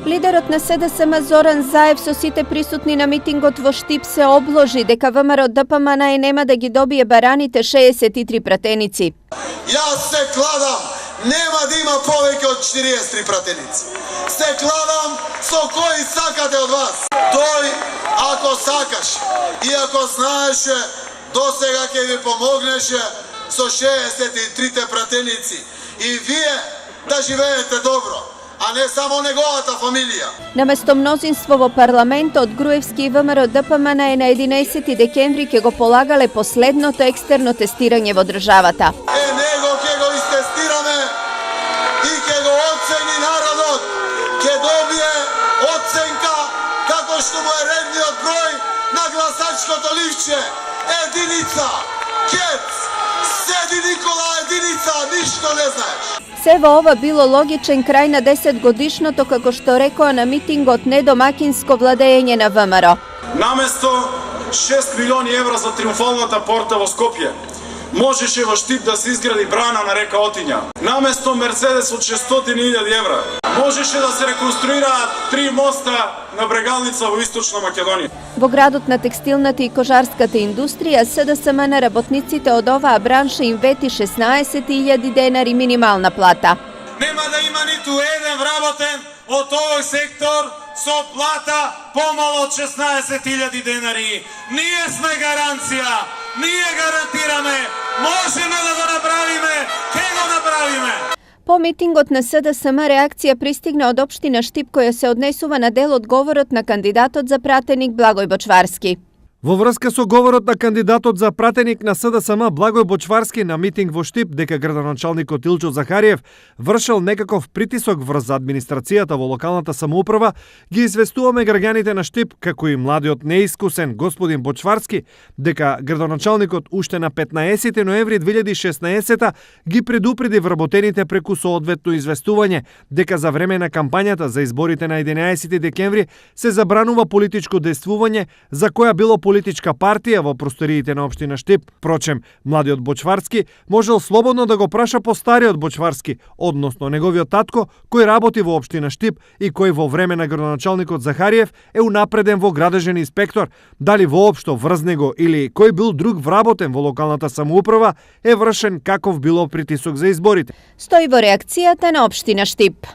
Лидерот на СДСМ Зоран Заев со сите присутни на митингот во Штип се обложи дека ВМРО ДПМН нема да ги добие бараните 63 пратеници. Јас се кладам, нема да има повеќе од 43 пратеници. Се кладам со кој сакате од вас. Тој, ако сакаш и ако знаеше, досега ќе ви помогнеше со 63 пратеници. И вие да живеете добро, а не само неговата фамилија. Наместо мнозинство во парламентот, Груевски и ВМРО ДПМН на 11 декември ќе го полагале последното екстерно тестирање во државата. Него ќе го истестираме и ќе го оцени народот. Ќе добие оценка како што му е редниот број на гласачкото ливче. Единица, кец, седи Никола единица, ништо не знаеш. Се во ова било логичен крај на 10 годишното, како што рекоа на митингот, недомакинско владење на ВМРО. Наместо 6 милиони евра за триумфалната порта во Скопје, можеше во Штип да се изгради брана на река Отиња. Наместо Мерцедес од 600.000 евра, можеше да се реконструираат 3 моста на брегалница во Источна Македонија. Во градот на текстилната и кожарската индустрија, СДСМ на работниците од оваа бранша им вети 16.000 денари минимална плата. Нема да има ниту еден вработен од овој сектор со плата помало од 16.000 денари. Ние сме гаранција, ние гарантираме, можеме да го направиме, ќе го направиме. По митингот на СДСМ реакција пристигна од општина Штип, која се однесува на дел од говорот на кандидатот за пратеник Благој Бочварски. Во врска со говорот на кандидатот за пратеник на СДСМ Благој Бочварски на митинг во Штип, дека градоначалникот Илчо Захариев вршел некаков притисок врз администрацијата во локалната самоуправа, ги известуваме граѓаните на Штип, како и младиот неискусен господин Бочварски, дека градоначалникот уште на 15 ноември 2016 ги предупреди вработените преку соодветно известување дека за време на кампањата за изборите на 11 декември се забранува политичко действување за која било политичка партија во просториите на општина Штип. Впрочем, младиот Бочварски можел слободно да го праша по стариот Бочварски, односно неговиот татко, кој работи во општина Штип и кој во време на градоначалникот Захариев е унапреден во градежен инспектор, дали воопшто врз него или кој бил друг вработен во локалната самоуправа е вршен каков било притисок за изборите. Стои во реакцијата на општина Штип.